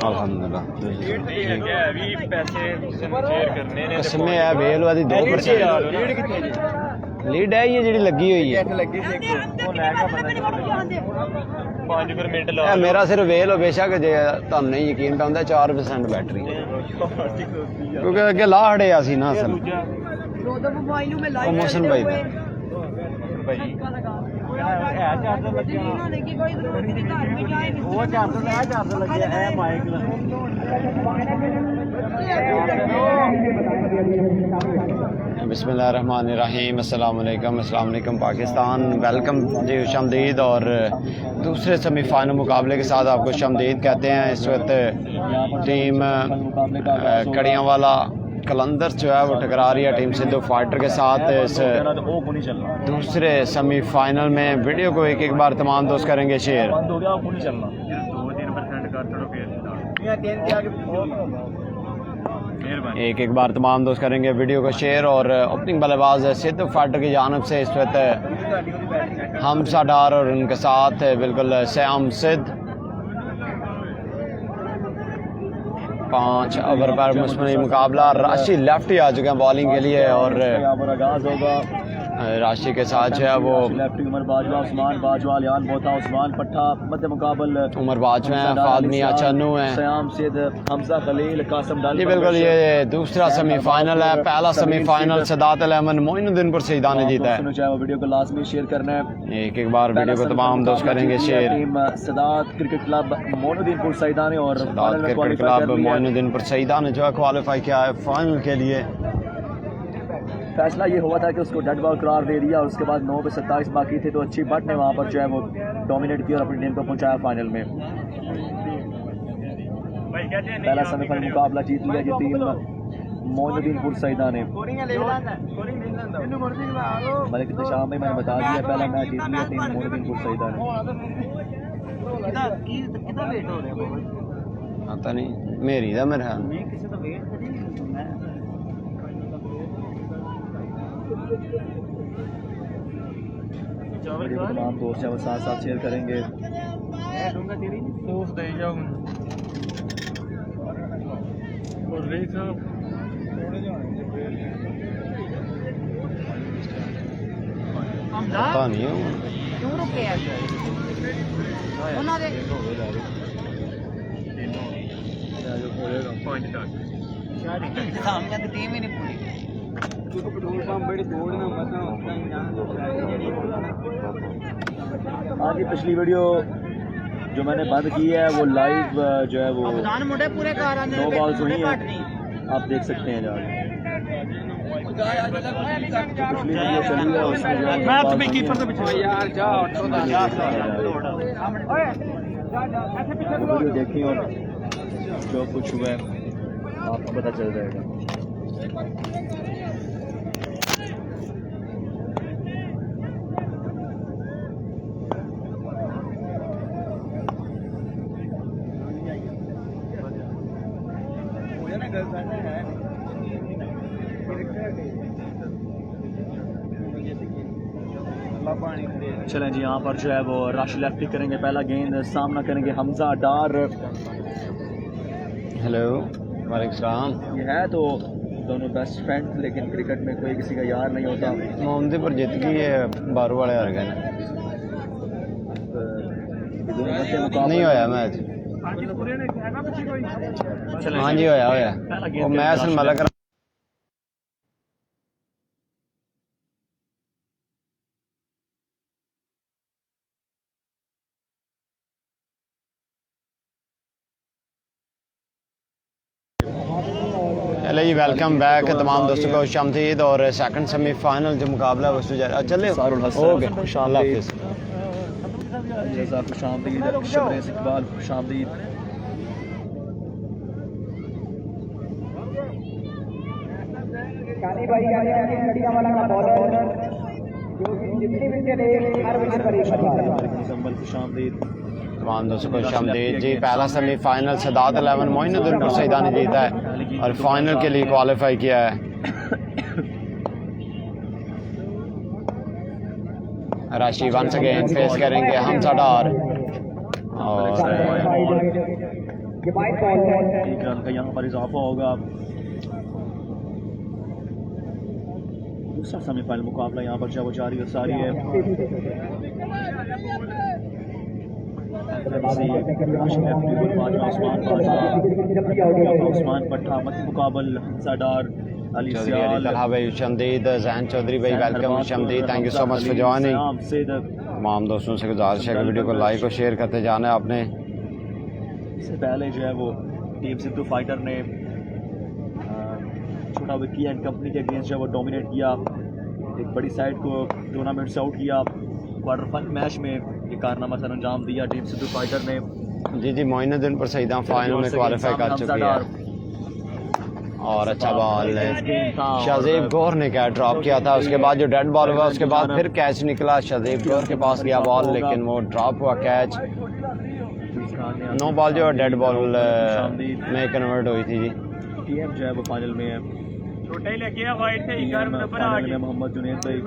अल्हम्दुलिल्लाह इसमें है वेल वाली 2% लीड है ये जी लगी हुई है मेरा सिर्फ वेल हो बेशक जे तुम नहीं यकीन तो 4% बैटरी क्योंकि अगे ला हड़िया सी ना असल मोहसिन भाई बिस्मिल्लाहिर्रहमानिर्रहीम अस्सलाम वालेकुम पाकिस्तान वेलकम जी खुशामदीद और दूसरे सेमीफाइनल मुकाबले के साथ आपको खुशामदीद कहते हैं। इस वक्त टीम कड़ियांवाला कलंदर जो है वो टकरा रही है टीम सिद्धू फाइटर के साथ इस दूसरे सेमीफाइनल में। वीडियो को एक एक बार तमाम दोस्त करेंगे शेयर। एक एक बार तमाम दोस्त करेंगे वीडियो को शेयर। और ओपनिंग बल्लेबाज सिद्धू फाइटर की जानब से इस वक्त हमजा डार और उनके साथ बिल्कुल श्याम सिद्ध 5 ओवर पर मुश्किल मुकाबला। राशि लेफ्टी आ चुके हैं बॉलिंग के लिए और आगाज होगा राशि के साथ जो है वो उमर बाजवा उस्मान बाजवा लियान बोता उस्मान पट्टा मध्य मुकाबल उमर बाजवा हैं फादमिया चन्नू हैं श्याम सिद्ध हमजा खलील कासम डाली। बिल्कुल ये दूसरा सेमीफाइनल है। पहला सेमीफाइनल सदात अल अमन मोइनुद्दीनपुर सईदा ने जीता है। वीडियो को लाजमी शेयर करना है। एक एक बार वीडियो को तमाम दोस्त करेंगे share. Team Sadat cricket club Moinuddinpur Saeeda ने और सदात क्रिकेट क्लब मोइनुद्दीनपुर सईदा ने जो है क्वालिफाई किया है फाइनल के लिए। फैसला ये हुआ था कि उसको डेड बॉल करार दे दिया और उसके बाद 9 पे 27 बाकी थे तो अच्छी बट ने वहाँ पर जो है वो डोमिनेट किया और अपनी टीम को पहुँचाया फाइनल में। पहला सेमीफाइनल मुकाबला जीत लिया ये टीम मोइनुद्दीनपुर सईदा ने। मलिक इंतशाम में मैंने बता दिया पहला मैच जीत लिया टीम मोइनुद्दीनपुर सईदा ने। आता नहीं मेरी था मेरे ख्याल तमाम दोस्त हैं वो साथ साथ शेयर करेंगे। पता नहीं आज की पिछली वीडियो जो मैंने बंद की है वो लाइव जो है वो 9 बॉल्स हुई है आप देख सकते हैं जाके। पिछली वीडियो चली है उसमें वीडियो देखी और जो कुछ हुआ है आपको पता चल जाएगा। चलें जी यहाँ पर जो है वो रश लेफ्टी करेंगे। पहला गेंद सामना करेंगे हमजा डार। हेलो वालेकुम सलाम। ये है तो दोनों बेस्ट फ्रेंड लेकिन क्रिकेट में कोई किसी का यार नहीं होता। मोहम्मदी पर जीत गई है बारू वाले हार गए नहीं होया मैच। हाँ जी होया वो मैच मलक चले जी वेलकम बैक तमाम दोस्तों को खुशामदीद। और सेकंड सेमीफाइनल जो मुकाबला है वो चले ओके इंशाल्लाह हाफिज़। खुशामदीद शबरेज़ इकबाल खुशामदीद। तमाम दोस्तों को खुशामदीद जी। पहला सेमीफाइनल सदात अल अमन मोइनुद्दीनपुर सईदा ने जीता है और फाइनल के लिए क्वालिफाई किया है। राशि वंस अगेन फेस करेंगे हमजा डार और एक रन का यहाँ पर इजाफा होगा। दूसरा सेमीफाइनल मुकाबला यहाँ पर जो वो जारी और सारी है। उस्मान पट्टा मत मुकाबल हमजाडार अली सियाल भाई शमदीद जहन चौधरी भाई welcome Shamdeed thank you so much for joining. तमाम दोस्तों से गुजारिश है कि वीडियो को लाइक और शेयर करते जाना है आपने। इससे पहले जो है वो टीम सिद्धू फाइटर ने छोटा विक्की एंड कंपनी के अगेंस्ट जो है वो डोमिनेट किया, एक बड़ी साइड को टूर्नामेंट से आउट किया। क्वार्टर फाइनल मैच में ये कारनामा सर अंजाम दिया टीम सिद्धू फाइटर ने। जी जी मोइनुद्दीन पर सईदा फाइनल में क्वालिफाई कर चुकी है और अच्छा बॉल शाहजेब गौर ने क्या ड्रॉप किया था, उसके बाद जो डेड बॉल हुआ उसके बाद फिर कैच निकला, शाहजेब गौर के पास गया बॉल लेकिन वो ड्रॉप हुआ कैच। नो बॉल जो डेड बॉल में कन्वर्ट हुई थी जी। टीएम जो है वो फाइनल में है, छोटा ही लेके आ वाइड से इकार में फाइनल में मोहम्मद जुनैद भाई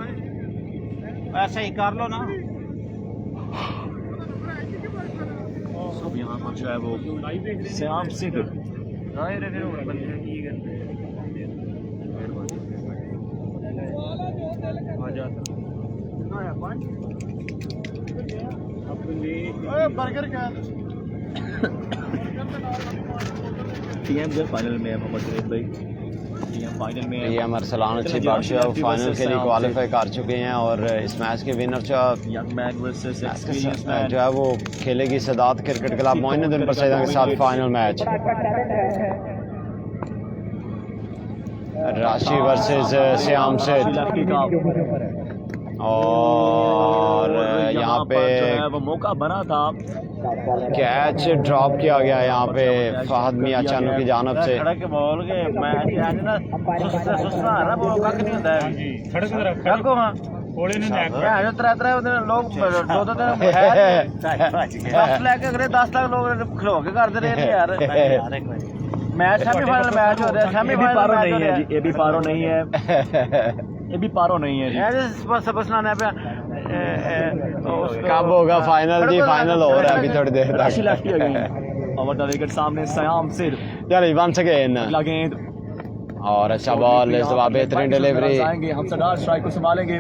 ऐसे ही कर लो ना। सब यहाँ पर जो है वो श्याम सिद्ध बर्गर क्या टीएम जो फाइनल में है मोहम्मद जुनैद भाई। टीएम फाइनल में है, ये अरसलान अच्छी बादशाह फाइनल के लिए क्वालिफाई कर चुके हैं और इस मैच के winner young man versus experience man जो है वो खेलेगी सदात क्रिकेट क्लब मोइनुद्दीन पर सईदा के साथ फाइनल मैच। राशि वर्सेस श्याम सिद्ध और यहाँ पे वो मौका बना था, कैच ड्रॉप किया गया यहाँ पे फहद मियां चानू की जानब से। सड़क के बॉल के मैच आज ना सुस्ता है ना, वो कक नहीं होता है सड़क की तरफ कक को हां कोले नहीं है जो तरह लोग दो दिन बस लेके अगले 10 लाख लोग खलो के कर दे रहे हैं यार। मैच सेमीफाइनल मैच हो रहा है, सेमीफाइनल नहीं है जी, ये भी पारो नहीं है, ये भी पारो नहीं है जी। बस ना पे कब होगा फाइनल जी? फाइनल हो रहा है अभी थोड़ी देर तक। लेफ्टी आ गई ओवर द विकेट सामने श्याम सिद्ध चलो वंस अगेन गेंद और अच्छा बॉल इस दफा बेहतरीन डिलीवरी, हम सडार स्ट्राइक को संभालेंगे।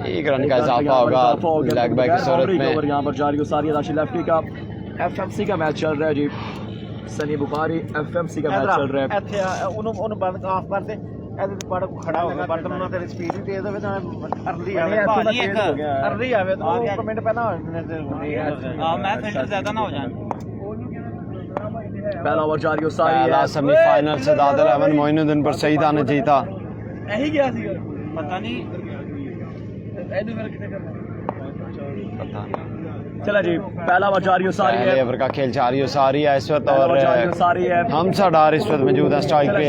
एक रन का इजाफा होगा लेग बाय की सूरत में। यहाँ पर जारी सारी राशि लेफ्टी का एफएमसी का मैच चल रहा है जी। सनी बुखारी एफएमसी का मैच चल रहा है। उन्होंने बंद ऑफ कर दे बड़ खड़ा होगा बटन ना तेरी स्पीड ही तेज होवे अर्ली आवे अर्ली आवे तो कमेंट पहला मैं फिल्टर ज्यादा ना हो जाए। पहला ओवर जारी हो सारी पहला सेमीफाइनल सदात 11 मोइनुद्दीन पर सईदा ने जीता। यही गया सी पता नहीं एडू मेरा कितने करना पता नहीं। चला जी पहला ओवर जारी हो सारी है, ओवर का खेल जारी हो सारी है इस वक्त और सारी है हमजा डार इस वक्त मौजूद है स्ट्राइक पे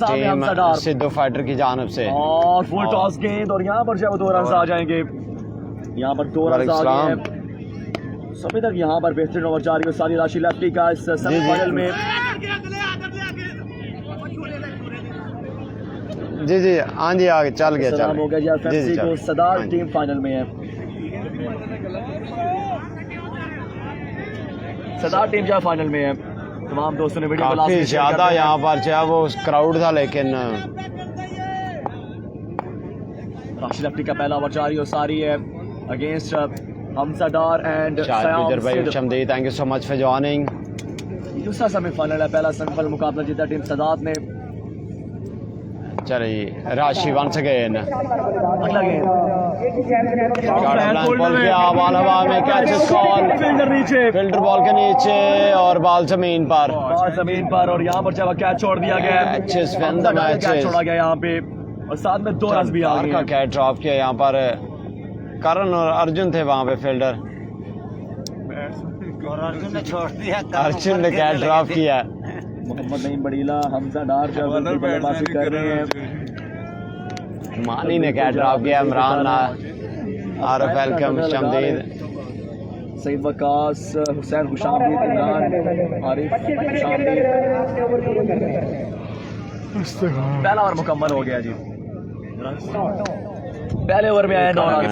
टीम सिद्धू फाइटर की जानब से और फुल टॉस गेंद और यहाँ पर जो 2 रन आ जाएंगे। यहाँ पर 2 रन आ गए सभी तक। यहाँ पर बेहतरीन ओवर जारी हो सारी राशि लेफ्टी का इस सेमीफाइनल में। जी जी हाँ जी आगे चल गया चल हो गया जी एफएमसी को सदार टीम फाइनल में है। सदार टीम जो फाइनल में है। तमाम दोस्तों ने वीडियो काफी ज्यादा यहाँ पर जो है वो क्राउड था लेकिन राशि लेफ्टी का पहला ओवर जारी हो सारी है अगेंस्ट हमजा डार एंड भाई Shamdeed thank you so much for joining. दूसरा सेमीफाइनल है, पहला सेमीफाइनल मुकाबला जीता टीम सदात ने। चलिए राशि वंस अगेन अगला गेंद फिल्टर बॉल के नीचे और बॉल जमीन पर और यहाँ पर जब कैच छोड़ दिया गया कैच छोड़ा गया यहाँ पे और साथ में 2 रन भी आ गए। का कैच ड्रॉप किया यहाँ पर करण और अर्जुन थे वहाँ पे फील्डर और अर्जुन ने छोड़ दिया, अर्जुन ने कैच ड्रॉप किया। मोहम्मद नईम बड़ीला हमजा डार जो बल्लेबाजी कर रहे हैं। मानी ने कैच ड्रॉप किया। इमरान आरफ वेलकम शमदीद सईद वकास हुसैन खुशामदीद इमरान आरिफ खुशामदीद। पहला ओवर मुकम्मल हो गया जी। पहले ओवर में आए 9 रन।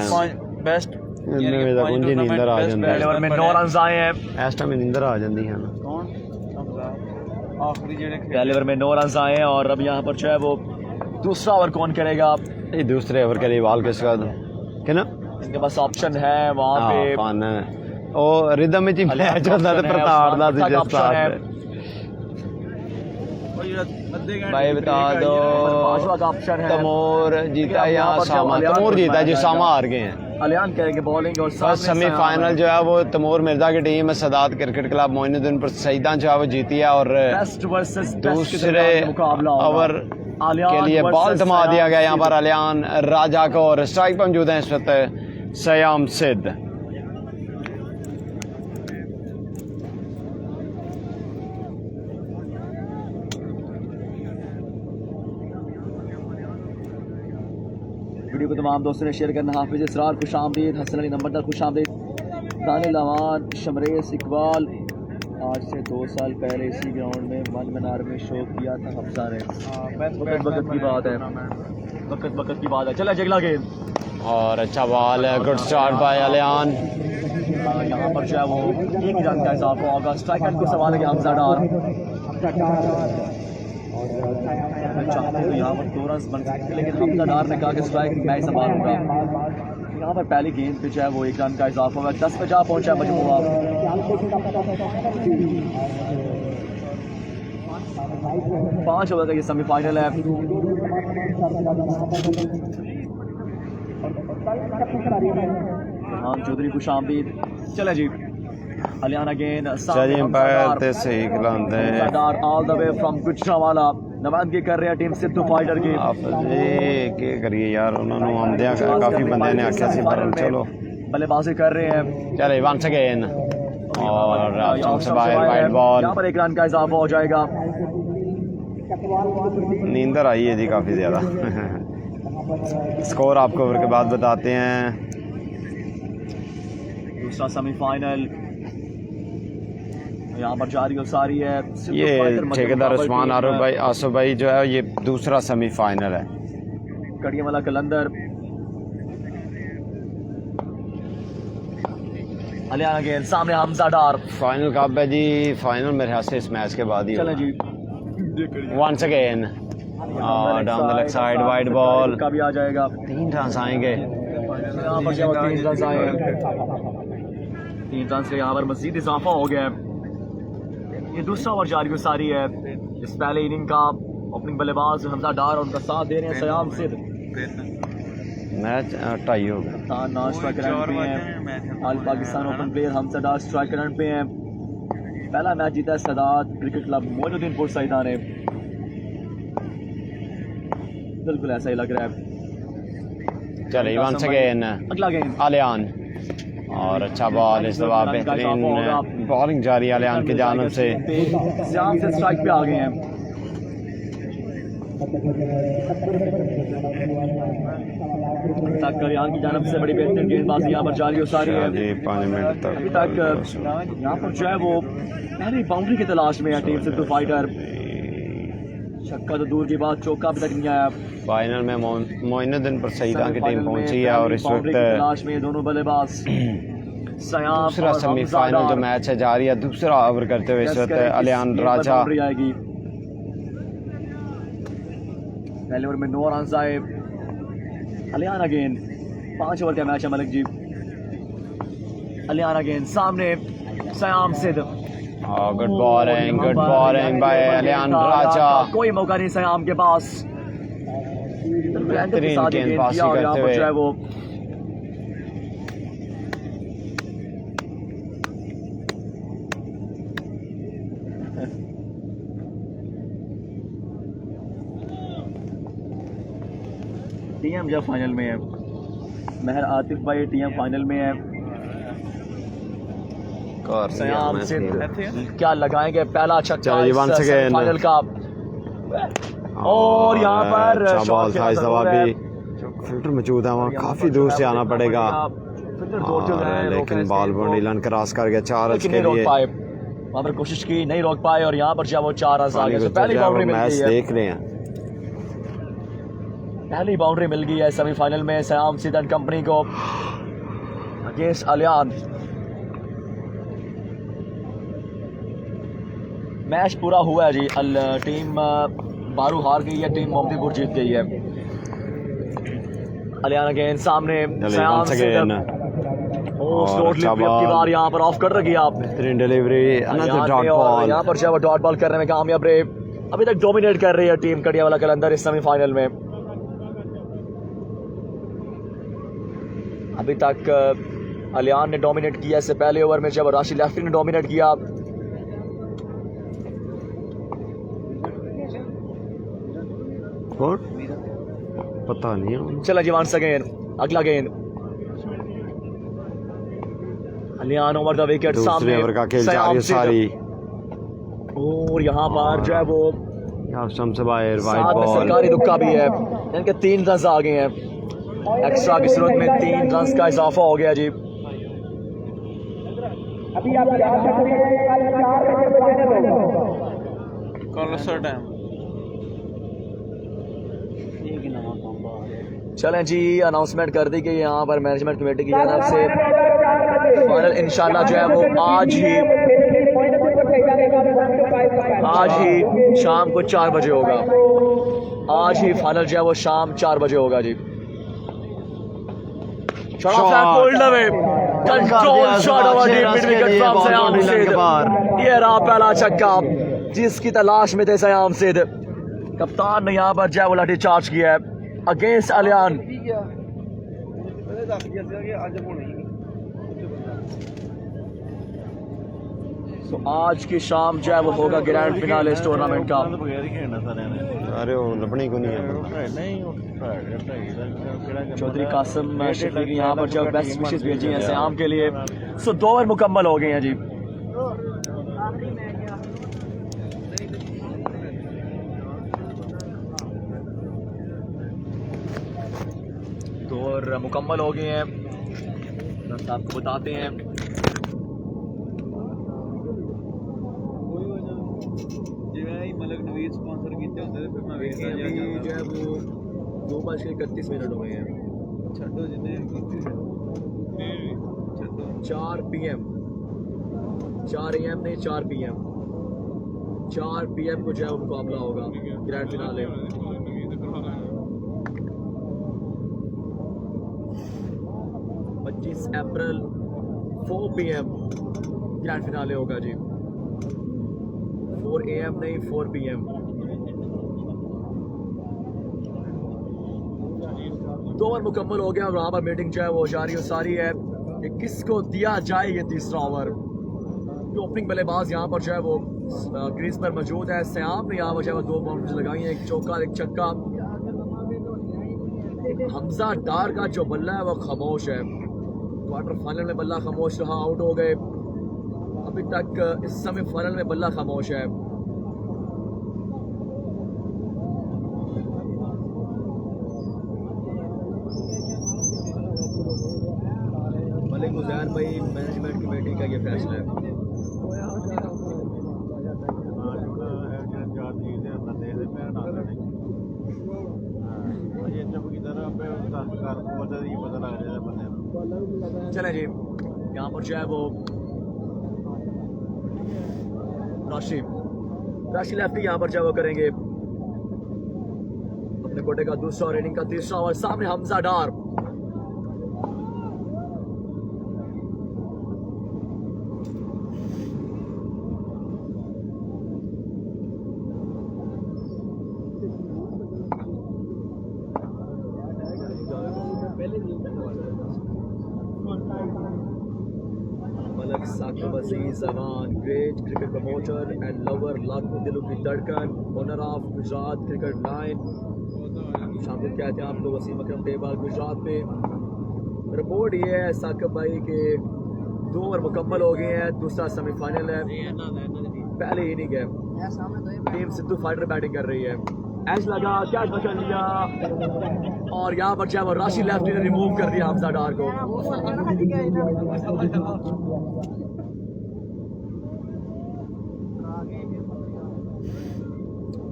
बेस्ट कुंजी नींदर आ जाती पहले ओवर में 9 रन आए हैं। इस टाइम नींदर आ जाती है ना। आखिरी जेड़े पहले ओवर में 9 रन आए हैं और अब यहाँ पर जो है वो दूसरा ओवर कौन करेगा? ये दूसरे ओवर के लिए बॉल किसका कि ना इनके पास ऑप्शन है वहाँ पे फन और रिदम में जी मैच होता है प्रताप दा सी जिस साथ भाई बता दो पांचवा का ऑप्शन है। तमोर जीता या सामा? तमोर जीता है, जो सामा हार गए हैं। अलियान करेंगे बॉलिंग और फर्स्ट सेमीफाइनल जो है वो तमोर मिर्जा की team Sadat cricket club Moinuddin पर सईदा जो है वो जीती है और बेस्ट वर्सेस दूसरे मुकाबला ओवर के लिए बॉल थमा दिया गया यहाँ पर अलियान राजा को और स्ट्राइक पर मौजूद है इस वक्त सयाम सिद्ध। वीडियो को तमाम दोस्तों ने शेयर करना। हाफिज इसरार खुश आमदीद, हसन अली नंबरदार खुश आमदीद, दानिल अमान, शमरेस इकबाल। आज से 2 साल पहले इसी ग्राउंड में मन मनार में शो किया था हफ्सा ने। वक्त की बात है, वक्त की बात है। चला जगला गेम और अच्छा बॉल है, गुड स्टार्ट बाय अलियान। यहाँ पर जो है वो 1 रन का इजाफा होगा। स्ट्राइकर को सवाल है कि हमजा डार चाहते तो यहाँ पर 2 रन बन सकते, लेकिन हमजा डार ने कहा कि स्ट्राइक मैं संभालूंगा। यहाँ पर पहली गेंद पे जो है वो 1 रन का इजाफा हुआ। 10 पे जा पहुंचा मजमूआ। 5 ओवर का ये सेमीफाइनल है। हाँ चौधरी खुश आमदीद। चले जी अलियान अगेन चलिए पैर ते सही खिलाते हैं all the way from Gujranwala Navadgi कर रहे हैं टीम सिद्धू फाइटर की। आप जी के करिए यार, उन्होंने हमदे काफी बंदे ने आख्या सी पर चलो बल्लेबाजी कर रहे हैं। चले वंस अगेन और से बाहर वाइड बॉल। यहाँ पर 1 रन का इजाफा हो जाएगा। नींदर आई है जी काफी ज्यादा। स्कोर आपको ओवर के बाद बताते हैं। दूसरा सेमीफाइनल यहाँ पर जारी और सारी है। ये ठेकेदार उस्मान आसफ भाई जो है ये दूसरा सेमीफाइनल है। कड़िया वाला कलंदर अलियान अगेन सामने हमजा डार। फाइनल कब है जी? फाइनल मेरे ख्याल से इस मैच के बाद ही चलें जी once again down the leg side wide ball का भी आ जाएगा। 3 रन आएंगे यहाँ पर 3 रन आए हैं। 3 रन से यहाँ पर मजीद इजाफा हो गया है। ये दूसरा ओवर जारी को सारी है। इस पहले इनिंग का ओपनिंग बल्लेबाज हमजा डार और उनका साथ दे रहे हैं सयाम सिद्ध। मैच टाई हो गया। नाज स्ट्राइक रन पे हैं। All Pakistan open player Hamza Dar strike run पे हैं। पहला मैच जीता है सदात क्रिकेट क्लब मोइनुद्दीनपुर सईदा ने। बिल्कुल ऐसा ही लग रहा है। चलिए वंस अगेन अगला गेम अलियान और अच्छा बॉल इस दफा बेहतरीन बॉलिंग जारी अलियान की जानिब से। सयाम से स्ट्राइक पे आ गए हैं। अलियान की जानिब से बड़ी बेहतरीन गेंदबाजी यहाँ पर जारी हो सारी है। जी 5 मिनट तक अभी तक यहाँ पर जो है वो पहली बाउंड्री की तलाश में है टीम सिद्धू फाइटर। छक्का तो दूर की बात, चौका अभी तक नहीं आया। फाइनल में मोइनुद्दीन पर सईदा की टीम पहुंची है और इस वक्त तलाश में दोनों बल्लेबाज सयाम दूसरा सेमीफाइनल जो मैच है जारी है। दूसरा ओवर करते हुए इस वक्त अलियान राजा आएगी। पहले ओवर में 9 रन आए। अलियान अगेन 5 ओवर का मैच है मलिक जी। अलियान अगेन सामने सयाम सिद्ध। गुड बॉलिंग बाय अलियान राजा। कोई मौका नहीं सयाम के पास। बेहतरीन गेंदबाजी करते हुए है वो टीएम जब फाइनल में है। महर आतिफ भाई टीएम फाइनल में है। सयाम सिद्ध क्या लगाएंगे पहला छक्का फाइनल का। और यहाँ पर बॉल था इस दफा भी फिल्टर मौजूद है वहाँ, काफी दूर से आना पड़ेगा लेकिन बॉल बाउंड्री लाइन क्रॉस कर गया 4 रन के लिए। वहाँ पर कोशिश की नहीं रोक पाए और यहाँ पर वो 4 रन आ गए। पहली बाउंड्री मिल गई है। देख रहे हैं पहली बाउंड्री मिल गई है सेमीफाइनल में सयाम सिद्ध एंड कंपनी को। अगेंस्ट अलियान। मैच पूरा हुआ है जी। टीम बारू हार गई है, टीम मोमदीपुर जीत गई है। अलियान अगेन सामने सयाम सिद्ध अपनी बार यहाँ पर ऑफ कर रखी है आपने। बेहतरीन डिलीवरी, अनदर डॉट बॉल। यहाँ पर जो डॉट बॉल करने में कामयाब रहे। अभी तक डोमिनेट कर रही है टीम कटियावाला कलंदर इस सेमीफाइनल में। अभी तक अलियान ने डोमिनेट किया। इससे पहले ओवर में जब राशि लेफ्टी ने डोमिनेट किया। और पता नहीं चला जी वंस अगेन अगला गेंद। अलियान ओवर द विकेट सामने ओवर का खेल जारी है सारी। और यहाँ पर जो है वो स्टंप से बाहर वाइड साथ में बॉल। सरकारी रुक्का भी है। इनके 3 रन आ गए हैं। एक्स्ट्रा की सूरत में 3 रन का इजाफा हो गया जी। चलें जी, अनाउंसमेंट कर दी कि यहाँ पर मैनेजमेंट कमेटी की जानब से फाइनल इंशाल्लाह जो है वो आज ही शाम को 4 बजे होगा। आज ही फाइनल जो है वो शाम 4 बजे होगा जी। Control shot over deep midwicket from Sayam Siddh. ये रहा पहला छक्का जिसकी तलाश में थे सयाम सिद्ध। कप्तान ने यहाँ पर जो है वो लाठी चार्ज किया है अगेंस्ट अलियान। तो आज की शाम जो है वो होगा ग्रैंड फिनाले इस टूर्नामेंट का। अरे वो लपनी को नहीं है। चौधरी कासिम शफीक यहाँ पर जब बेस्ट विशेस भेजी हैं सयाम के लिए। सो 2 ओवर मुकम्मल हो गए हैं जी। और मुकम्मल हो गए हैं। आपको बताते हैं जो है वो 2:31 हो गए हैं। 4 PM 4 AM नहीं 4 PM 4 PM को जो है वो मुकाबला होगा ग्रैंड फिनाले। 25 अप्रैल 4 PM ग्रैंड फिनाले होगा जी। 4 AM नहीं 4 PM। 2 ओवर मुकम्मल हो गया और वहाँ पर मीटिंग जो है वो जारी सारी है कि किसको दिया जाए ये तीसरा ओवर। ओपनिंग बल्लेबाज यहाँ पर जो है वो क्रीज पर मौजूद है। सयाम ने यहाँ पर जो है वो 2 बाउंड्रीज लगाई हैं, 1 चौका 1 छक्का। हमजा डार का जो बल्ला है वो खामोश है। क्वार्टर फाइनल में बल्ला खामोश रहा, आउट हो गए। अभी तक इस समय फाइनल में बल्ला खामोश है। मलिक गुज़ैर भाई, मैनेजमेंट कमेटी का ये फैसला है। चले जी, यहाँ पर जो है वो राशि लेफ्टी यहाँ पर जो है वो करेंगे अपने कोटे का दूसरा और इनिंग का तीसरा ओवर। सामने हमजा डार। Great cricket promoter and lover, लाखों दिलों की धड़कन, owner of Gujarat cricket line. शामिल कहते हैं आपको वसीम अकरम टेबल गुजरात में। रिपोर्ट ये है साकिब भाई के 2 ओवर मुकम्मल हो गए हैं। दूसरा सेमीफाइनल है, पहले इनिंग है। टीम सिद्धू फाइटर बैटिंग कर रही है। एज लगा, कैच पकड़ लिया और यहाँ पर जो राशि लेफ्टी ने रिमूव कर दिया हमजा डार को।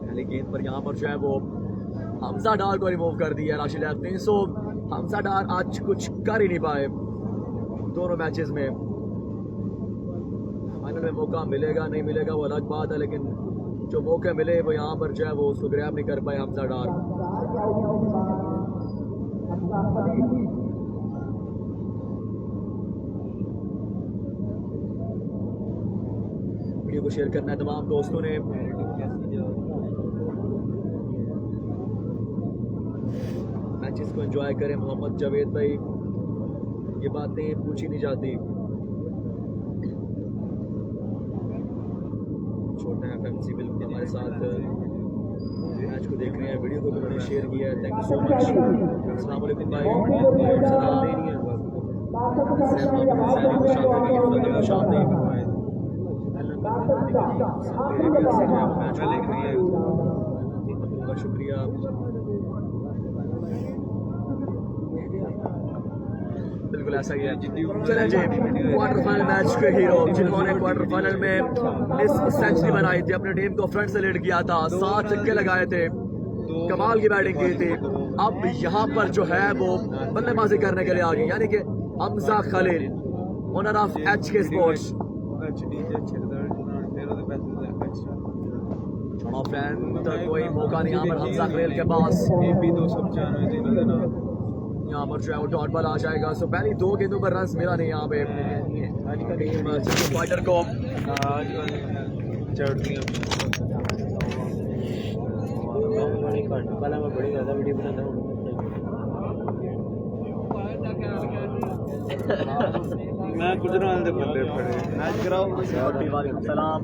पहली गेंद पर यहाँ पर जो है वो हमजा डार को रिमूव कर दिया राशि लेफ्टी। सो हमजा डार आज कुछ कर ही नहीं पाए। दोनों मैचेस में। फाइनल में मौका मिलेगा नहीं मिलेगा वो अलग बात है, लेकिन जो मौके मिले वो यहाँ पर जो है वो उसको ग्रैब नहीं कर पाए हमजा डार। वीडियो को शेयर करना है तमाम दोस्तों ने। मैचेस को एंजॉय करें। मोहम्मद जावेद भाई, ये बातें पूछी नहीं जाती। छोटा एफएमसी बिल्कुल हमारे साथ मैच को देख रहे हैं, वीडियो को भी उन्होंने शेयर किया है, थैंक यू सो मच। अस्सलाम वालेकुम भाई, सलाम नहीं है शुक्रिया। बिल्कुल ऐसा ही है। चलें जी, क्वार्टर फाइनल मैच के हीरो जिन्होंने क्वार्टर फाइनल में इस सेंचुरी बनाई थी, अपनी टीम को फ्रंट से लीड किया था, 7 छक्के लगाए थे, कमाल की बैटिंग की थी। अब यहाँ पर जो है वो बल्लेबाजी करने के लिए आ गई, यानी कि Hamza Khalil, owner of HK sports. कोई मौका नहीं यहाँ पर हमजा खलील के पास। यहाँ पर जो है वो डॉट बॉल आ जाएगा। सो पहली 2 गेंदों पर रन मिला नहीं यहाँ पे फाइटर को। मैं गुजरात के बल्ले पड़े मैच कराओ। वालेकुम सलाम।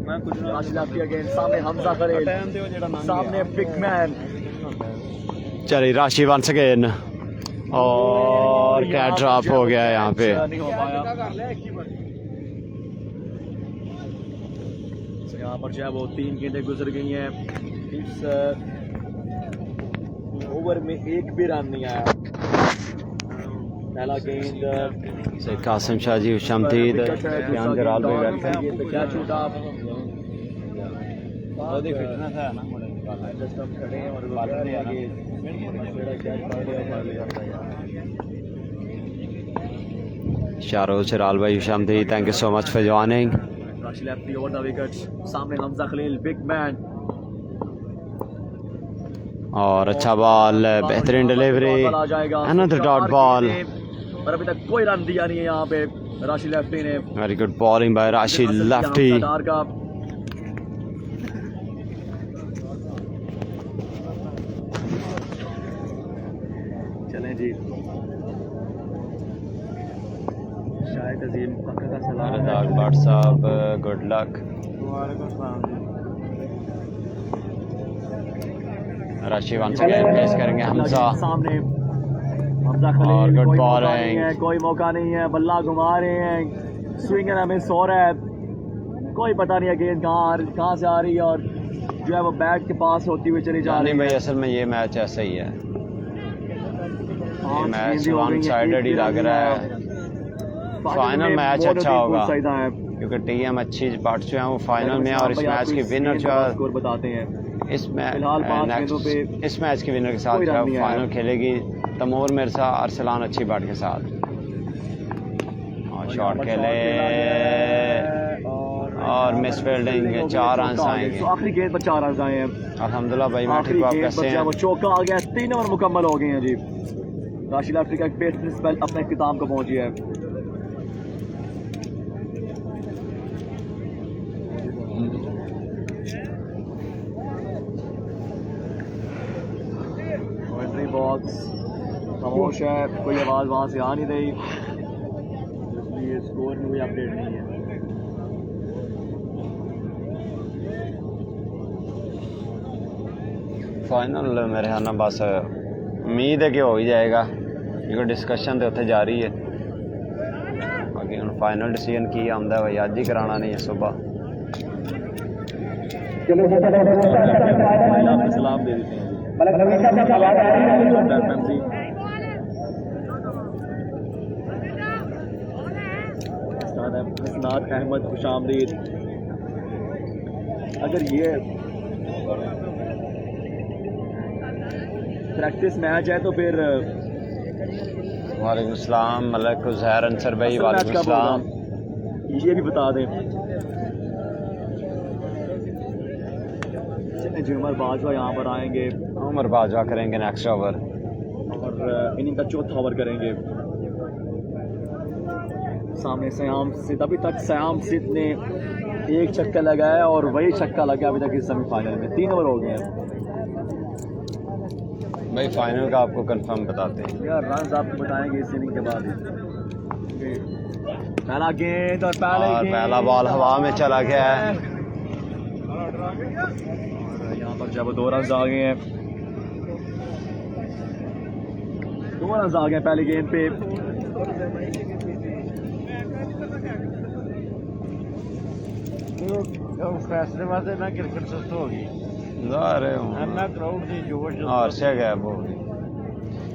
मैं गुजरात अगेन, सामने हमजा खलील, सामने बिग मैन। चलिए राशि वंस अगेन, और कैच ड्रॉप हो गया है यहाँ पे। यहाँ पर जो है वो 3 गेंदें गुजर गई हैं। इस ओवर में एक भी रन नहीं आया। पहला गेंद से कासिम शाह जी शमतीद ध्यान जराल पे बैठे हैं। क्या छूटा फिटनेस है ना शाहरुख चिराल भाई Shamti, thank you so much for joining. सामने हमजा खलील बिग मैन, और अच्छा बॉल, बेहतरीन डिलीवरी, अनदर डॉट बॉल, पर अभी तक कोई रन दिया नहीं है यहाँ पे राशि लेफ्टी ने। वेरी गुड बॉलिंग बाय राशि लेफ्टी। चलें जी, शायद अजीम पक्का का सलाम है। भट्ट साहब गुड लक। राशि वंस अगेन फेस करेंगे हमजा सामने। हमजा खलील, और गुड कोई मौका बॉलिंग। नहीं है, कोई मौका नहीं है, बल्ला घुमा रहे हैं, स्विंगर हमें सो रहा है, कोई पता नहीं है गेंद कहाँ से आ रही है, और जो है वो बैट के पास होती हुई चली जा रही है। भाई असल में ये मैच ऐसा ही है, ये मैच गेंदें हो वन गई हैं, साइडेड ही एक लग भी रहा रन है। फाइनल मैच अच्छा होगा क्योंकि टीएम अच्छी पार्ट जो है वो फाइनल में, और इस मैच की विनर जो है स्कोर बताते हैं। इस मैच की विनर के साथ कोई जो रन है नहीं फाइनल आया। खेलेगी तमूर मिर्जा अरसलान अच्छी बैट के साथ। और शॉट खेले और मिस फील्डिंग, 4 रन आएंगे। आखिरी गेंद पर 4 रन आए हैं अल्हम्दुलिल्लाह भाई। मैं ठीक हूँ, आप कैसे हैं? वो चौका आ गया, 3 ओवर मुकम्मल हो गए हैं जी। राशिद अफ्रीका एक बेहतरीन स्पेल अपने इख्तिताम को पहुंची है। कमेंट्री बॉक्स खामोश है, कोई आवाज़ वहाँ से आ नहीं रही, इसलिए स्कोर में कोई अपडेट नहीं है। फाइनल मेरे ख्याल ना बस उम्मीद है कि हो ही जाएगा क्योंकि डिस्कशन तो उत्थे जारी है। बाकी हम फाइनल डिसीजन की आंदा भाई, अज ही कराना नहीं है सुबह। सलाम दे देते हैं। अहमद खुशामदीद, अगर ये प्रैक्टिस मैच है तो फिर वालेकुम सलाम मलक ज़हर अंसर भाई, असल मैच वालेकुम कब सलाम। होगा ये भी बता दें। चलें जी, उमर बाजवा यहाँ पर आएंगे उमर बाजवा करेंगे नेक्स्ट ओवर और इनिंग का चौथा ओवर करेंगे। सामने सयाम सिद्ध, अभी तक सयाम सिद्ध ने एक छक्का लगाया और वही छक्का लगा अभी तक इस सेमीफाइनल में। 3 ओवर हो गए हैं भाई। फाइनल का आपको कंफर्म बताते हैं यार, रन आपको बताएंगे इस इनिंग के बाद। पहला गेंद और पहला बॉल हवा में चला गया है। यहाँ पर जब 2 रन आ गए हैं, 2 रन आ गए पहले गेंद पे। फैसले वास्ते ना क्रिकेट सस्त हो गई अरे ना क्राउड की जोश और से गया वो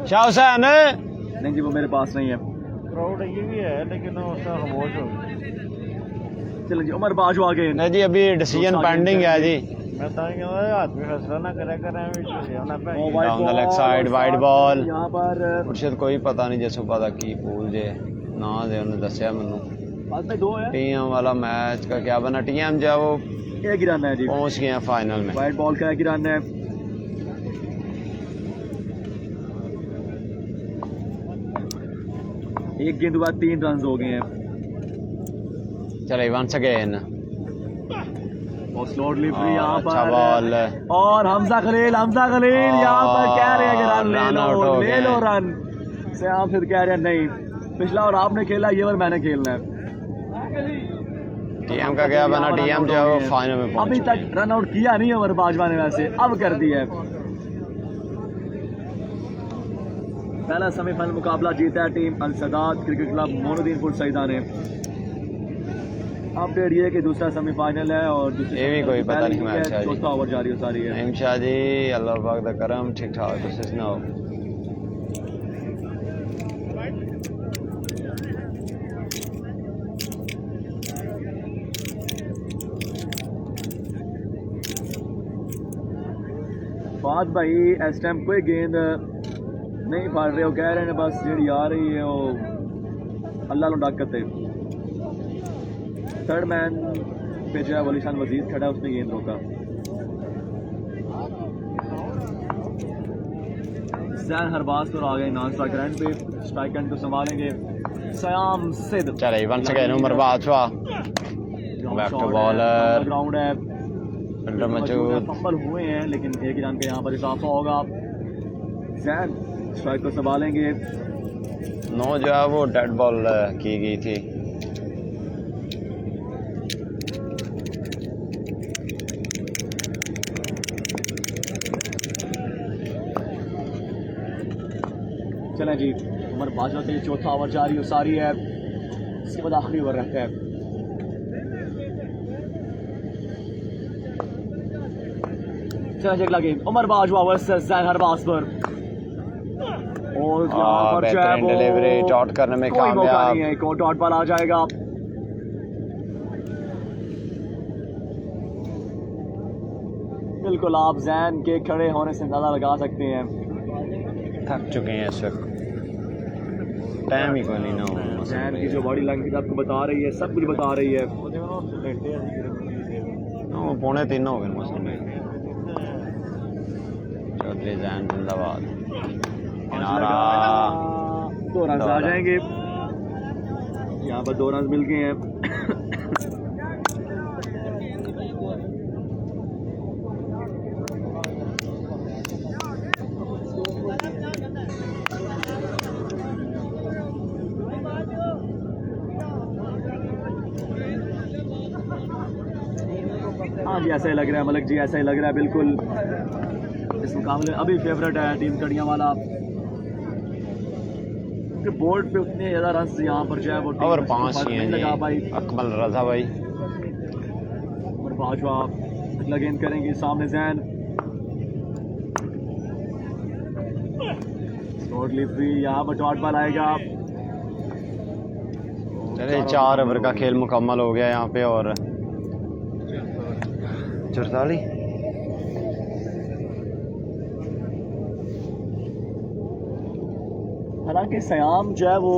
शाह हुसैन। नहीं जी, वो मेरे पास नहीं है। क्राउड ये भी है लेकिन उसका खामोश हो गई। चलो जी, उमर बाजवा गए। नहीं जी, अभी डिसीजन पेंडिंग है जी। मैं तो हाथ में फैसला ना करे down the leg side wide ball. यहाँ पर मुर्शिद कोई पता नहीं जैसे पता की पूल जे ना दे उन्हें दसिया मैनू। बाद में 2 है। टीएम वाला मैच का क्या बना? टीएम जो है वो एक ही रन है जी, पहुंच गए हैं फाइनल में। वाइड बॉल का एक ही रन है। एक गेंद बाद 3 रन हो गए हैं। चले वंस अगेन और स्लो डिलीवरी यहाँ अच्छा पर बॉल और हमजा खलील यहाँ पर कह रहे हैं कि रन रन आउट हो ले लो गए। रन से आप फिर कह रहे हैं नहीं, पिछला और आपने खेला, ये और मैंने खेलना है। टीएम का क्या बना? टीएम जो है वो फाइनल में पहुंच अभी चुके तक रन आउट किया नहीं उमर बाजवा ने, वैसे अब कर दिया है। पहला सेमीफाइनल मुकाबला जीता है टीम अल सदात क्रिकेट क्लब मोनुद्दीनपुर सईदा ने। अपडेट ये है कि दूसरा सेमीफाइनल है और ये भी कोई पता नहीं मैच है जी। चौथा ओवर जारी हो सारी है। नईम शाह जी अल्लाह पाक दा करम ठीक ठाक तुसीं सुनाओ। बात भाई इस टाइम कोई गेंद नहीं फाड़ रहे हो, कह रहे हैं बस जी आ रही है वो अल्लाह लो डाकत है। थर्ड मैन पे जो है वलीशान वजीर खड़ा, उसने गेंद रोका। जैन हरबाज तो आ गए नॉन स्ट्राइक एंड पे, स्ट्राइक एंड को संभालेंगे सयाम सिद्ध। चले once again Umar Bajwa back to bowler. Ground है, अंडर मौजूद फंबल हुए हैं लेकिन एक ही रन पे यहाँ पर इजाफा होगा। जैन स्ट्राइक को संभालेंगे। 9 जो है वो डेड बॉल की गई थी। चलें जी, उमर बाजवा के लिए चौथा ओवर जारी हो सारी है, इसके बाद आखिरी ओवर रहता है। चलें जी, अगला गेम उमर बाजवा वर्सेस जैन हरबाज पर। और यहाँ पर जो है वो डिलीवरी डॉट करने में कोई मौका कामयाब। नहीं है, एक और डॉट बॉल आ जाएगा। बिल्कुल आप जैन के खड़े होने से अंदाजा लगा सकते हैं। थक चुके हैं इस वक्त, टाइम ही कोई नहीं ना हो। जैन की जो बॉडी लैंग्वेज आपको बता रही है, सब कुछ बता रही है। वो 2:45 हो गए मौसम में। चौधरी जैन जिंदाबाद। किनारा 2 रन आ जाएंगे, यहाँ पर 2 रन मिल गए हैं। हाँ जी, ऐसा ही लग रहा है मलक जी, ऐसा ही लग रहा है बिल्कुल। इस मुकाबले में अभी फेवरेट है टीम कड़ियाँ वाला। बोर्ड पे उतने ज़्यादा रन यहाँ पर जो है वो और 5 ही हैं लगा पाई। जी। अकमल रजा भाई और बाजवा अगला गेंद करेंगे, सामने जैन शॉर्ट डिलीवरी, यहाँ पर डॉट बॉल आएगा। चलिए 4 ओवर का खेल मुकम्मल हो गया यहाँ पे और 44। हालांकि सयाम जो है वो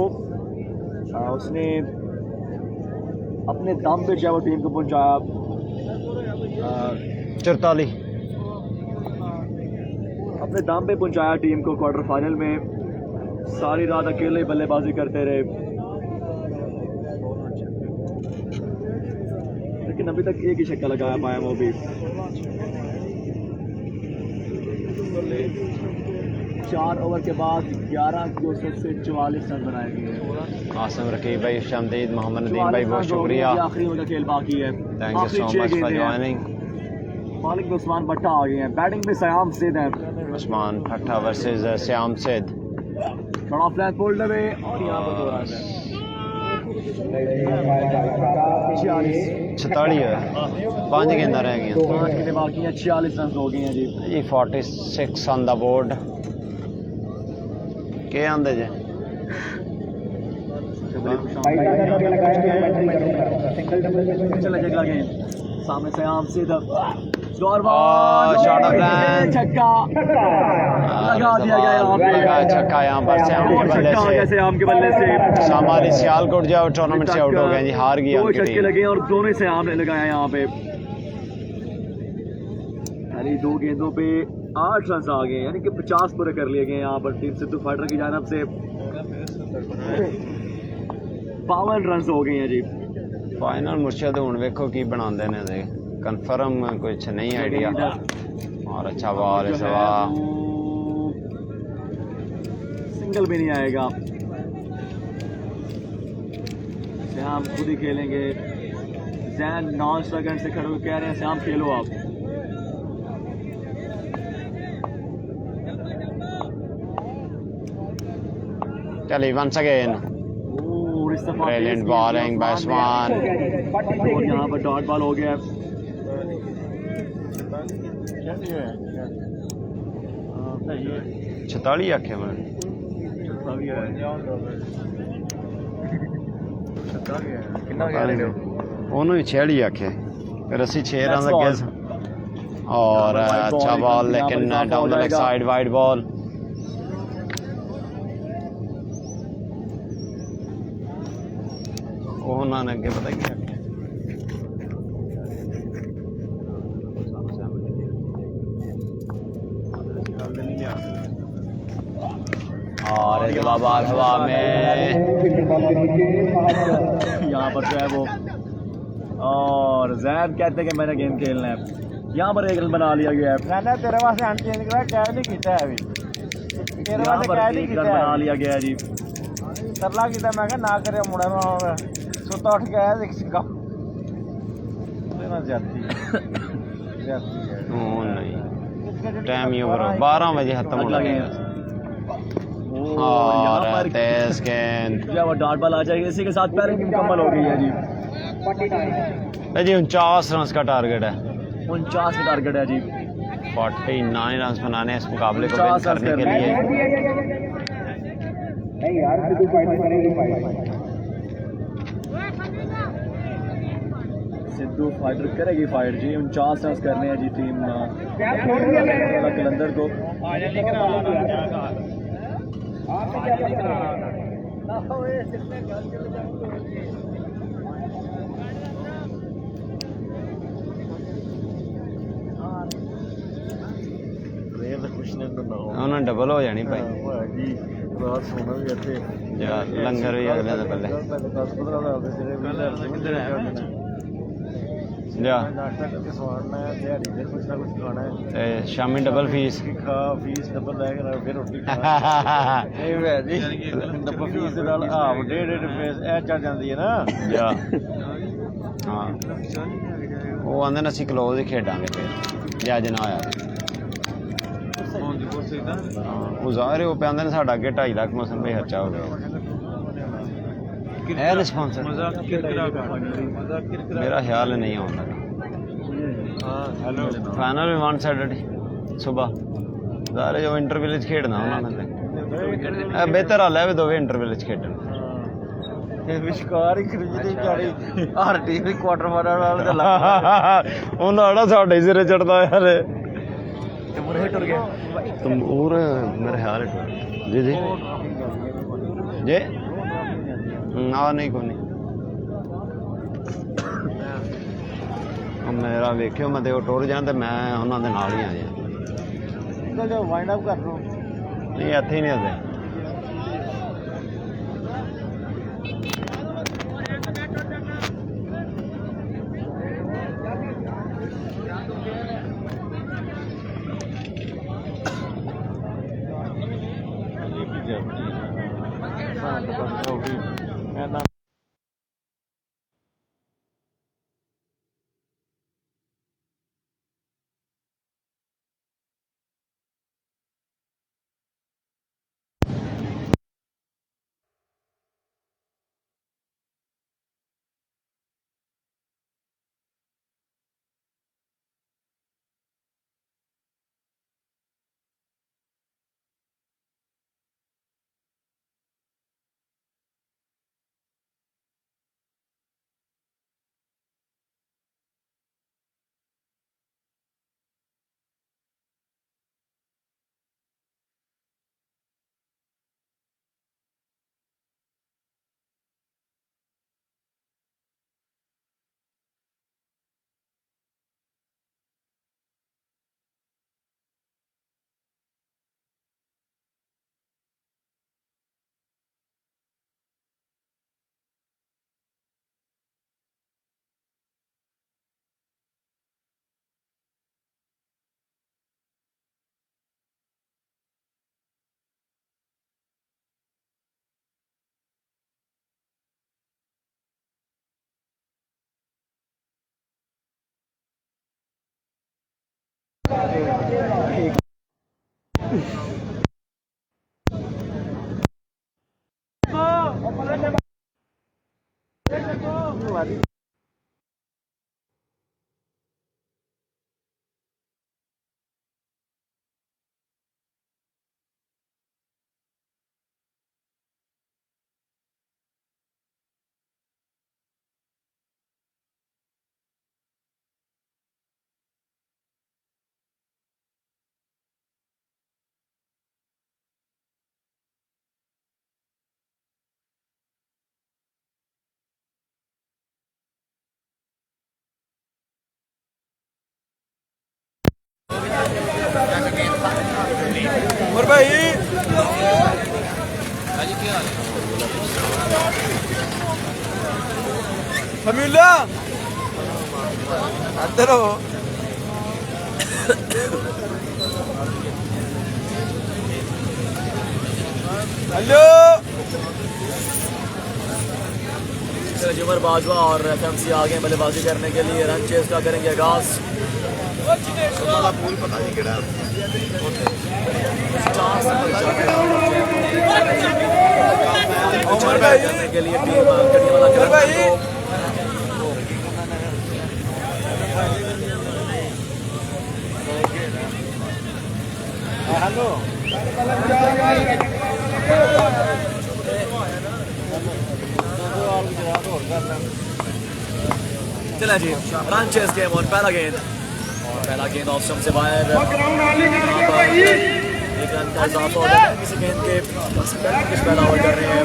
उसने अपने दम पे जो है वो टीम को पहुंचाया 44 अपने दम पे पहुंचाया टीम को क्वार्टर फाइनल में। सारी रात अकेले बल्लेबाजी करते रहे, लेकिन अभी तक एक ही छक्का लगाया पाया वो भी। 4 ओवर के बाद 11 की औसत से 44 रन बनाए गए हैं। आसिम रकीब भाई, शमदीद, मोहम्मद नदीम भाई, बहुत शुक्रिया। आखिरी ओवर का खेल बाकी है। Thank you so much for joining. Bowling में उस्मान भट्टा आ गए हैं, बैटिंग में सयाम सिद्ध हैं। उस्मान भट्टा वर्सेस श्याम सिद्ध। थोड़ा फ्लैट फोल्ड में और यहाँ पर 2 रन है। 46 है, 5 गेंदा रह गई 5 गेंदें बाकी हैं, 46 रन हो गए हैं जी। 46 ऑन द बोर्ड। के आंदे जे लगे सामने सयाम सिद्ध शॉट ऑफ रन, छक्का लगा दिया गया यहाँ पे। लगा छक्का यहाँ पर श्याम के बल्ले से। सयाम के बल्ले से शामाली सियालकोट जो टूर्नामेंट से आउट हो गए जी, हार गई 2 छक्के लगे और दोनों सयाम ने लगाया यहाँ पे। पहली 2 गेंदों पे 8 रन आ गए, यानी कि 50 पूरे कर लिए गए यहाँ पर टीम सिद्धू फाइटर की जानब से। 52 रन हो गए हैं जी। फाइनल मुर्शद हुण वेखो की बनाते ने, कंफर्म कुछ नहीं आइडिया। और अच्छा बॉल है सवा, सिंगल भी नहीं आएगा। श्याम खुद ही खेलेंगे। जैन 9 सेकंड से खड़े कह रहे हैं श्याम खेलो आप। चलिए once again brilliant bowling by Usman. और यहाँ पर डॉट बॉल हो गया। 46 आखे मैं उन्होंने 46 आखे, फिर असी 6 रन लगे। और अच्छा बॉल, लेकिन down the leg side wide ball. उन्होंने अगे पता क्या और बाल हवा में यहाँ पर जो है वो, और जैन कहते हैं कि मैंने गेम खेलना है। यहाँ पर 1 रन बना लिया गया है। मैंने तेरे वास्ते हंड चेंज करा, कैद नहीं किया है अभी। तेरे यहाँ वास्ते पर कैद नहीं 1 किया रन बना है, लिया गया है जी। तरला किया मैं क्या ना करे मुड़ा ना सुता उठ के आया देख सिक्का जाती है। नहीं टाइम ही ओवर 12 बजे खत्म हो गया। और तेज गेंद वो डॉट बॉल आ जाएगी। इसी के साथ पैरिंग मुकम्मल हो गई है जी। 49 रन का टारगेट है। 49 का टारगेट है जी। 49 रन बनाने इस मुकाबले को विन करने के लिए। सिद्धू फाइटर करेगी फाइट जी। 49 रन करने हैं जी टीम कलंदर को। उन्होंने डबल हो जानी भाई, लंगर भी अगले से पहले जा Shami double fees fees double रहेगा फिर रोटी डबल फीस ਦੇ ਨਾਲ ਆ 1.5 ਫੀਸ ਇਹ ਚੱਲ ਜਾਂਦੀ ਹੈ ਨਾ ਜਾ। हाँ वो आंदे ने ਅਸੀਂ क्लोज ही खेडांगे फिर जे अज ना आया। वो ज़ाहिर है वो पे आंदे ने साडा अगे 2.5 लाख मौसम पे खर्चा हो गया। है रिस्पॉन्सर मेरा ख्याल नहीं आउंदा। फाइनल में 1 सैटरडे सुबह ज़ाहिर जो इंटर विलेज खेडना उन्होंने बेहतर हाल है भी दोवे इंटर विलेज खेडन। ਵਿਸ਼ਕਾਰ ਹੀ ਖਰੀਦੀ ਚਾੜੀ ਹਰ ਟੀਮ ਵੀ ਕੁਆਟਰ ਫਾਈਨਲ ਵਾਲਾ ਤੇ ਉਹਨਾਂ ਦਾ ਸਾਡੇ ਸਿਰੇ ਚੜਦਾ ਯਾਰ। ਤੇ ਮੁਰੇ ਟੁਰ ਗਿਆ तुम और मेरे ख्याल है जी जी जे ਆ ਨਹੀਂ ਕੋਈ ਨਹੀਂ ਮੇਰਾ ਵੇਖਿਓ ਮੈਂ ਤੇ ਉਹ ਟੁਰ ਜਾਂ ਤੇ ਮੈਂ ਉਹਨਾਂ ਦੇ ਨਾਲ ਹੀ ਆ ਜਾ ਨਿਕਲ ਜਾਓ ਵਾਈਂਡ ਅਪ ਕਰ ਲਓ ਨਹੀਂ ਇੱਥੇ ਹੀ ਨਹੀਂ ਹੁੰਦੇ और भाई समीउल्ला अंदर हो हेलो जुमर बाजवा और एफएमसी आ गए बल्लेबाजी करने के लिए रन चेस का करेंगे आगाज करने के लिए टीम हेलो चला जी रन चेस गेम और पहला गेंद ऑफ स्टंप से बाहर एक रन का इजाफा हो गया किसी गेंद के कुछ पहला ओवर कर रहे हैं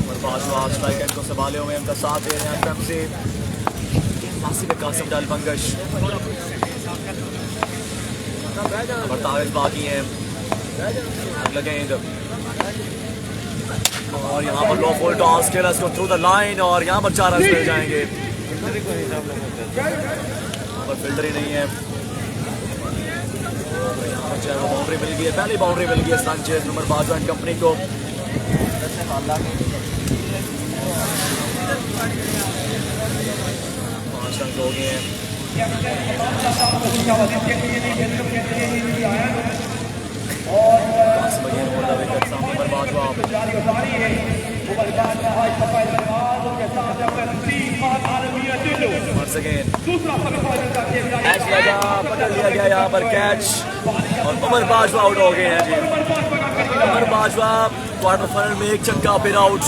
और बाजवा स्ट्राइक एंड को संभाले हुए उनका साथ दे रहे हैं एफएम से फांसी में कासिम डाल बंगश तावेज बाकी हैं अगला गेंद और यहाँ पर लो फुल टॉस खेला इसको थ्रू द लाइन और यहाँ पर 4 रन मिल जाएंगे यहाँ पर फिल्टर ही नहीं है यहाँ पर चाहे बाउंड्री मिल गई है पहली बाउंड्री मिल गई है Sanchez number Bajwa and company को 5 रन हो गए हैं पकड़ लिया गया यहाँ पर कैच और उमर बाजवा आउट हो गए हैं जी उमर बाजवा क्वार्टर फाइनल में एक छक्का फिर आउट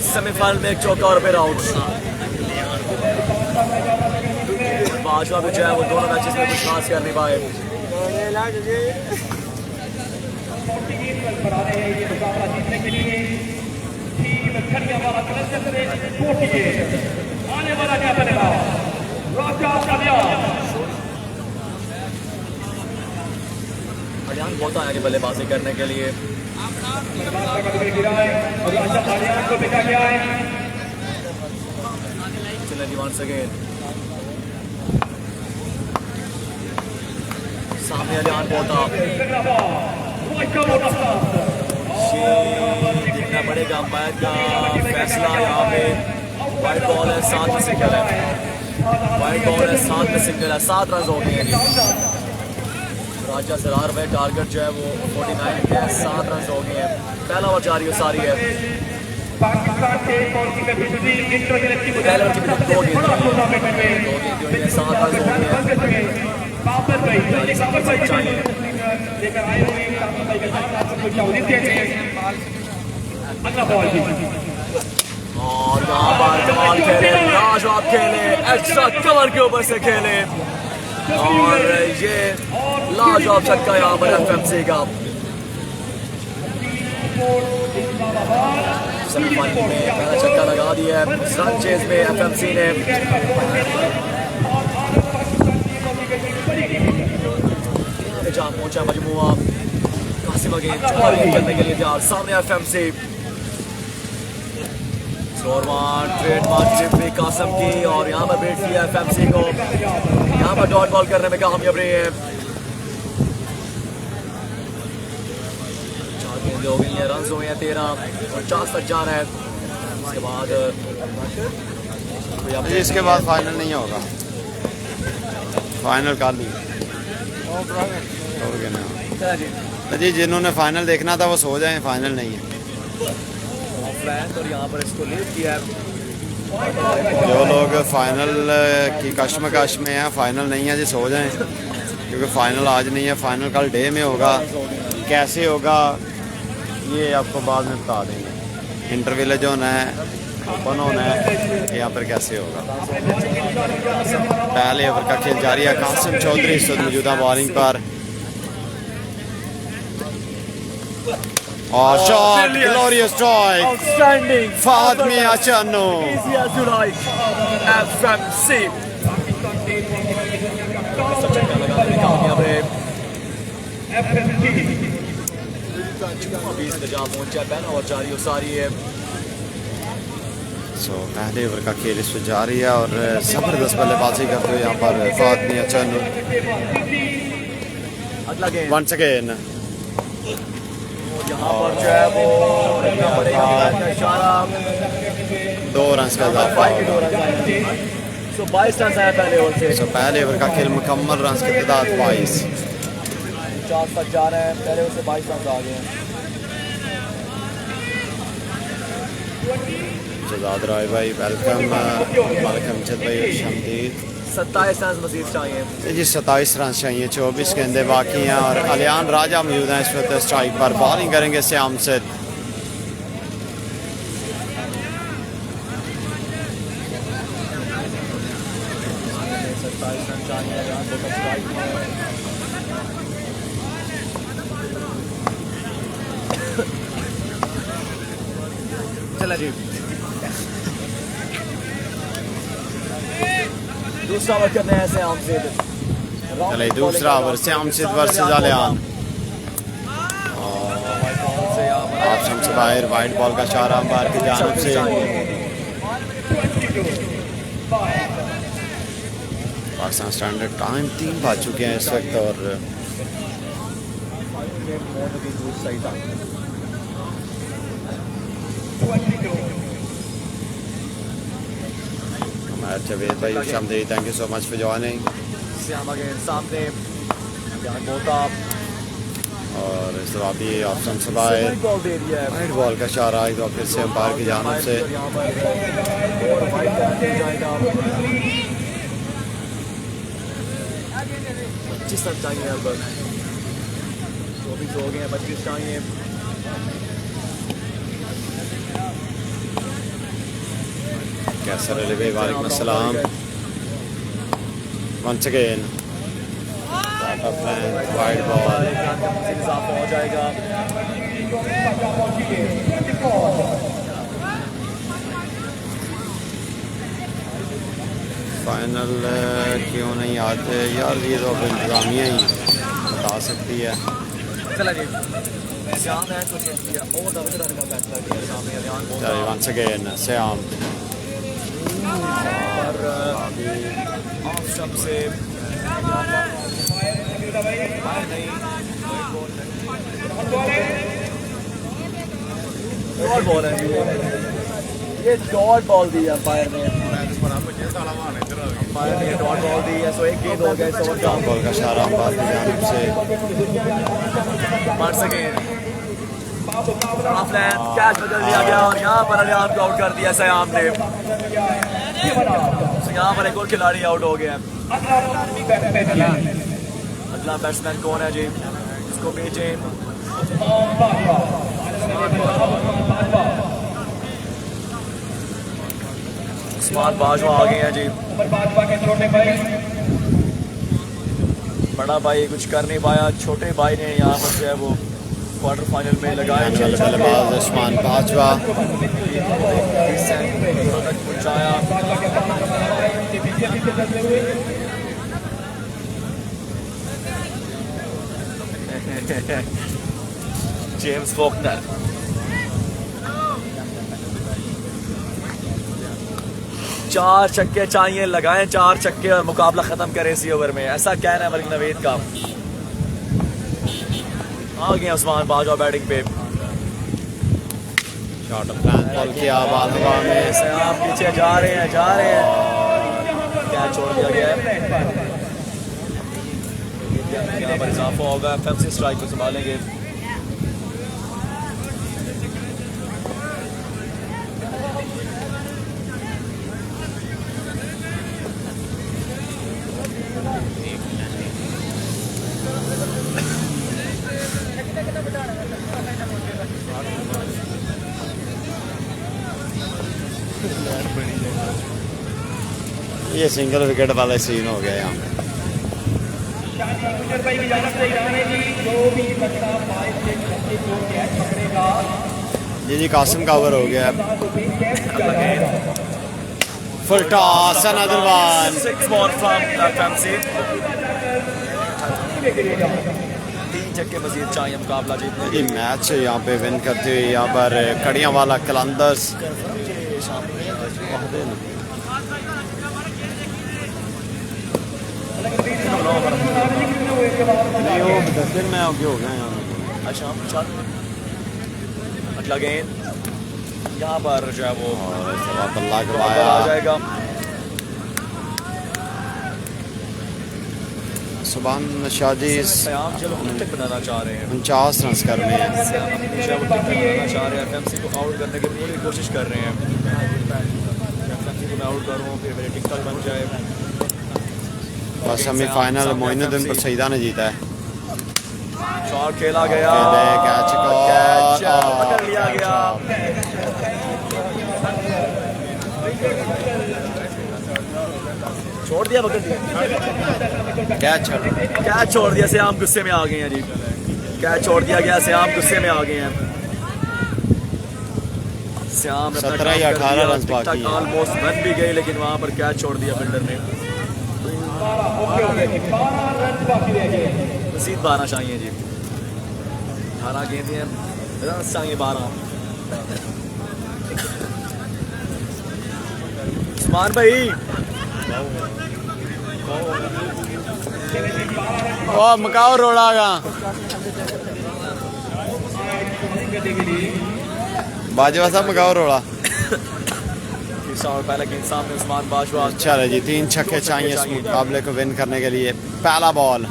सेमीफाइनल में एक चौका और फिर आउट बाजवा भी जो है वो दोनों मैचेस में कुछ खास कर नहीं पाए अलियान बहुत आया बल्लेबाजी करने के लिए। once again सामने अलियान पोता, देखना पड़ेगा अंपायर का फैसला। यहाँ पे वाइड बॉल है, 7 में सिंगल है, वाइड बॉल है, 7 में सिंगल है, 7 रन हो गए हैं। राजा सरार में टारगेट जो है वो 49 के 7 रन हो गए हैं। पहला ओवर जारी सारी है, पहले ओवर की 2 गेंद 7 रन हो गए हैं। और यहाँ पर कमाल खेले, लाजवाब खेले, एक्स्ट्रा कवर के ऊपर से खेले और ये लाजवाब छक्का यहाँ पर एफएमसी का। सेमीफाइनल में पहला छक्का लगा दिया है रन चेज में एफएमसी ने। जहाँ पहुंचा मजमुआ कासिम अगेन करने के लिए तैयार, सामने एफएमसी ट्रेड मार्क कासिम की और यहाँ पर बेट किया एफएमसी को। यहाँ पर डॉट बॉल करने में कामयाब रही है। 4 गेंदें हो गई हैं, रन हो गए हैं 13, 50 तक जा रहा है। इसके बाद फाइनल नहीं होगा, फाइनल काल नहीं जी। जिन्होंने फाइनल देखना था वो सो जाएं, फाइनल नहीं है। और यहाँ पर इसको लीड किया है। जो लोग फाइनल की कश्मकश में हैं, फाइनल नहीं है जी, सो जाएं, क्योंकि फाइनल आज नहीं है, फाइनल कल डे में होगा। कैसे होगा ये आपको बाद में बता देंगे। इंटरव्यू जो होना है, ओपन होना है, यहाँ पर कैसे होगा। पहले ओवर का खेल जारी है, कासिम चौधरी इस वक्त मौजूदा बॉलिंग पर और shot, glorious strike, outstanding Fahad Mian Channu. FMC पहुंचा, पहला ओवर जारी हो सारी है। पहले ओवर का खेल इस वक्त जारी है और जबरदस्त बल्लेबाजी करते हुए यहाँ पर फहद मियां चन्नू। अगला गेंद वंस अगेन यहाँ पर जो है वो इशारा 2 रन का इजाफा। 22 रन आया पहले ओवर से। पहले ओवर का खेल मुकम्मल रन की तादाद 22, 50 तक जा रहे हैं। पहले ओवर से 22 रन आ गए हैं। जजाद राय भाई वेलकम, वेलकम जद भाई शमदीद। 27 रन मजीद चाहिए जी, 27 रन चाहिए, 24 गेंदें बाकी हैं और अलियान राजा मौजूद हैं इस वक्त स्ट्राइक पर। बॉलिंग करेंगे श्याम सिद्ध। चला जी, दूसरा ओवर करने हैं श्याम सिद्ध। चले दूसरा ओवर श्याम सिद्ध वर्सेस अलियान। ऑप्शन से बाहर, वाइड बॉल का इशारा अंपायर की जानिब से। पाकिस्तान स्टैंडर्ड टाइम 3 बज चुके हैं इस वक्त और Javed bhai, Shamdeed, thank you so much for joining. Shyam again सामने बोता और इस तरह भी ऑप्शन से बाहर वाइड बॉल का इशारा एक बार फिर से अंपायर की जानिब से। 25 रन चाहिए अब, 24 हो गए हैं, 25 चाहिए। कैसर अली भाई वालेकुम अस्सलाम। वंस अगेन वाइड बॉल हो जाएगा। फाइनल क्यों नहीं आते यार, ये तो अब इंतजामिया ही बता सकती है। वंस अगेन श्याम से डॉट बॉल है, ये डॉट बॉल दी अंपायर ने, अंपायर ने डॉट बॉल दी है। सो एक गेंद हो गया, इस ओवर का बॉल का इशारा अंपायर की जानिब से। मार सके कैच बदल दिया गया और यहाँ पर अलियान को आउट कर दिया सयाम ने। यहाँ पर एक और खिलाड़ी आउट हो गया। अगला बैट्समैन कौन है जी, इसको भेजें। उस्मान बाजवा आ गए हैं जी। बड़ा भाई कुछ कर नहीं पाया, छोटे भाई ने यहाँ पर जो है वो क्वार्टर फाइनल में लगाए। बल्लेबाज उस्मान बाजवा पहुंचाया। जेम्स फॉकनर चार छक्के चाहिए, लगाएं 4 छक्के और मुकाबला खत्म करें इसी ओवर में, ऐसा कहना है मलिक नवेद का। आ गए उस्मान बाजवा बैटिंग पे। शॉट बॉल किया बाल हवा में, सयाम पीछे जा रहे हैं क्या छोड़ दिया गया है। यहाँ पर इजाफा होगा, एफएमसी स्ट्राइक को संभालेंगे। ये सिंगल विकेट वाला सीन हो गया यहाँ पे। जी कासिम का ओवर हो गया। Full toss another one, 6 ball from FMC. 3 छक्के मजीद चाहिए मुकाबला जीतने ये मैच यहाँ पे विन करते हुए यहाँ पर कड़ियाँ वाला कलंदर्स। नहीं वो 10 दिन में आगे हो गया यहाँ। अच्छा चल मतलब गेंद यहाँ पर जो है वो बल्ला आ करवाया जाएगा। सुभान शादी सयाम चलो विकेट बनाना चाह रहे हैं, 49 रन करने हैं। विकेट बनाना चाह रहे हैं, एफएमसी को आउट करने की पूरी कोशिश कर रहे हैं। एफएमसी को मैं आउट करूँ फिर मेरे टिकटॉक बन जाए। बस सेमीफाइनल मोइनुद्दीन पर सईदा ने जीता है। शॉट खेला गया, कैच पकड़ लिया गया। छोड़ दिया, पकड़ दिया, कैच छोड़ दिया। सयाम गुस्से में आ गए हैं जी, कैच छोड़ दिया गया, सयाम गुस्से में आ गए हैं। सयाम 17 या 18 रन बाकी हैं। ऑलमोस्ट बन भी गए लेकिन वहां पर कैच छोड़ दिया फील्डर ने। मजीद 12 चाहिए जी, 18 गेंदें हैं, रन चाहिए 12। उस्मान भाई ओ मकाओ रोड़ागा बाजवा साहब मकाओ रोड़ा। पहला गेंद सामने उस्मान बाजवा। अच्छा है जी, 3 छक्के चाहिए इस मुकाबले को विन करने के लिए। पहला बॉल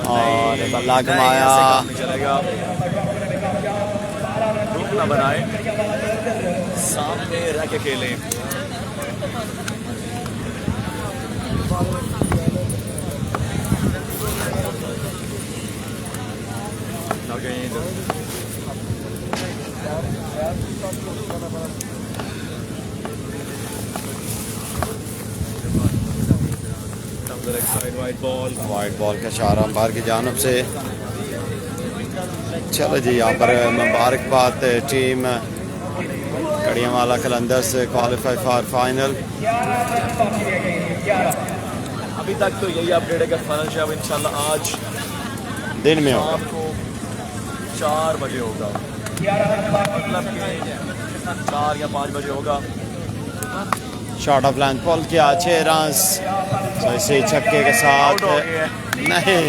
और बल्ला घुमाया। चलेगा, रुक ना बनाए, सामने रह के खेलें। वाइट बॉल का इशारा अंपायर की जानिब से। चलो जी, यहाँ पर मुबारकबाद team Kadiyawala Qalandars qualify for final. अभी तक तो यही अपडेट है कि फाइनल जो है इंशाल्लाह आज दिन में होगा। शाम को 4 बजे होगा, मतलब 4 या 5 बजे होगा। शॉट ऑफ लेंथ पॉल किया 6 रन इसी छक्के के साथ। आउट हो गए हैं। नहीं,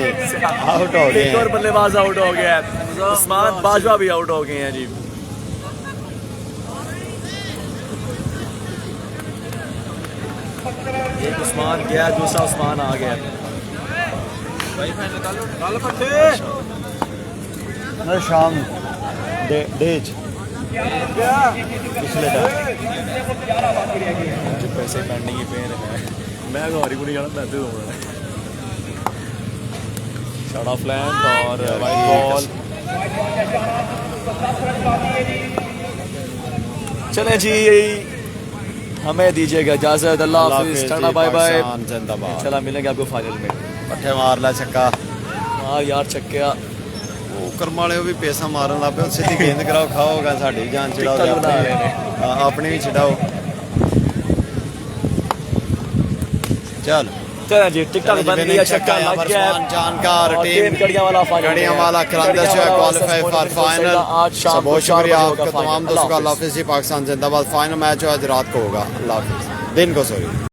आउट हो गए एक और बल्लेबाज आउट हो गया है, उस्मान बाजवा भी आउट हो गए हैं जी। एक उस्मान गया, दूसरा उस्मान आ गया। शाम डेज पिछले पैसे पेंडिंग ही पे हैं, मैं गौरी को नहीं जाना, मैं तो शॉट ऑफ लेंथ और वाइड बॉल। चले जी, हमें दीजिएगा इजाजत। अल्लाह हाफिज़, टाटा बाय बाय। जिंदाबाद। चला मिलेंगे आपको फाइनल में। पट्ठे मार ला छक्का। हाँ यार, छक्का कर्म वाले भी पैसा मारन लग पे, सीधी गेंद कराओ, खाओगा साड़ी जान छिड़ाओ, अपनी भी छिड़ाओ। चल चलें जी, टिकटॉक बन गया, छक्का लग गया। जानकार टीम कड़ियावाला कलंदर्स जो है क्वालिफाई फॉर फाइनल। आज शाम को बहुत 4 शुक्रिया बजे आपका होगा तमाम फाइनल। दोस्तों का। अल्लाह हाफिज़ जी। पाकिस्तान जिंदाबाद। फाइनल मैच जो आज रात को होगा। अल्लाह हाफिज़, दिन को सॉरी।